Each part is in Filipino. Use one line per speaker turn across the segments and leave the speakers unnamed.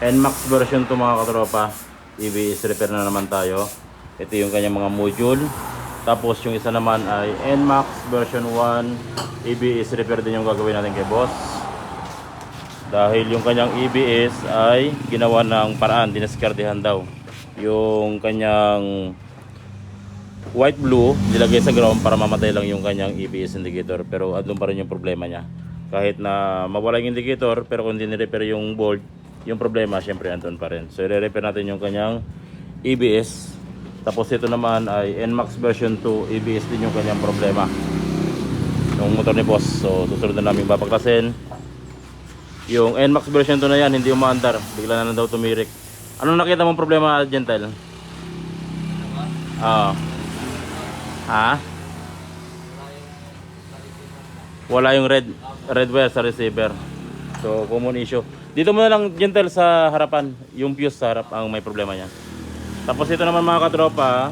NMAX version to mga katropa. EBS repair na naman tayo. Ito yung kanyang mga module. Tapos yung isa naman ay NMAX version 1 EBS repair din yung gagawin natin kay boss. Dahil yung kanyang EBS ay ginawa ng paraan, dinaskardihan daw. Yung kanyang white blue nilagay sa ground para mamatay lang yung kanyang EBS indicator, pero andun pa rin yung problema niya. Kahit na mawala yung indicator, pero kung hindi ni-repair yung board, yung problema syempre andun pa rin. So i-repair natin yung kanyang EBS. Tapos ito naman ay NMAX version 2 EBS din yung kanyang problema, yung motor ni boss. So susunod na namin babaklasin. Yung NMAX version 2 na yan, hindi umaandar, bigla na lang daw tumirik. Anong nakita mong problema, Gentle? Ha? Wala yung red wire sa receiver. So common issue. Dito mo na lang, Gentle, sa harapan. Yung fuse sa harap ang may problema niya. Tapos ito naman mga katropa,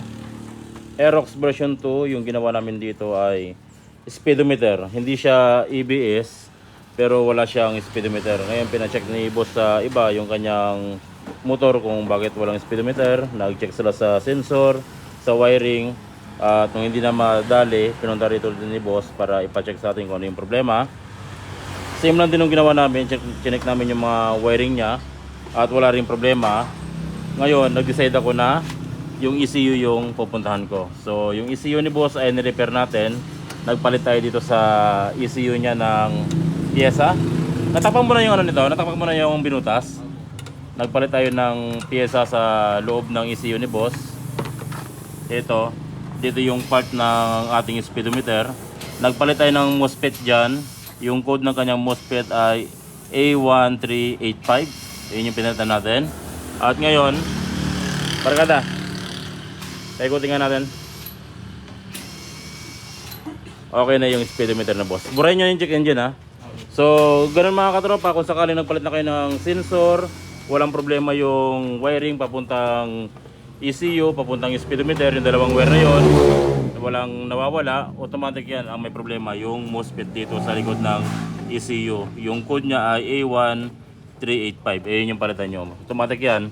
Aerox version 2, yung ginawa namin dito ay speedometer. Hindi siya EBS, pero wala siyang speedometer. Ngayon pina-check ni boss sa iba yung kanyang motor kung bakit walang speedometer. Nag-check sila sa sensor, sa wiring. At nung hindi na madali, pinunta rito din ni boss para ipa-check sa atin kung ano yung problema. Same lang din yung ginawa namin, chinek namin yung mga wiring niya at wala ring problema. Ngayon, nag-decide ako na yung ECU yung pupuntahan ko. So, yung ECU ni boss ay ni-repair natin. Nagpalit tayo dito sa ECU niya ng pyesa. Natakpan mo na yung ano nito, natakpan mo na yung binutas. Nagpalit tayo ng pyesa sa loob ng ECU ni boss. Ito. Dito yung part ng ating speedometer. Nagpalit tayo ng MOSFET dyan. Yung code ng kanyang MOSFET ay A1385. Yun yung pinalitan natin. At ngayon, barkada, paikutin nga natin. Okay na yung speedometer na boss. Burahin nyo yung check engine ha. So ganun mga katropa, kung sakaling nagpalit na kayo ng sensor, walang problema yung wiring papuntang ECU, papuntang speedometer, yung dalawang wire na yun, walang nawawala, automatic yan. Ang may problema yung MOSFET dito sa likod ng ECU. Yung code niya ay A1385. Ayun yung palitan nyo. Automatic yan.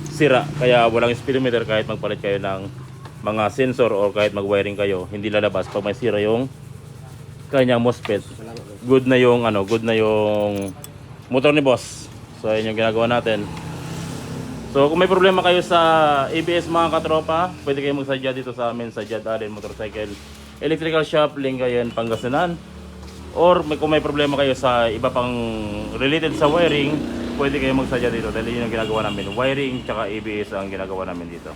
Sira. Kaya walang speedometer kahit magpalit kayo ng mga sensor or kahit mag-wiring kayo. Hindi lalabas pag may sira yung kanyang MOSFET. Good na yung motor ni boss. So ayun yung ginagawa natin. So kung may problema kayo sa ABS mga katropa, pwede kayo magsadya dito sa amin sa Jad Allen Motorcycle Electrical Shop, Lingayen, Pangasinan. Or kung may problema kayo sa iba pang related sa wiring, pwede kayo magsadya dito dahil yun ang ginagawa namin. Wiring tsaka ABS ang ginagawa namin dito.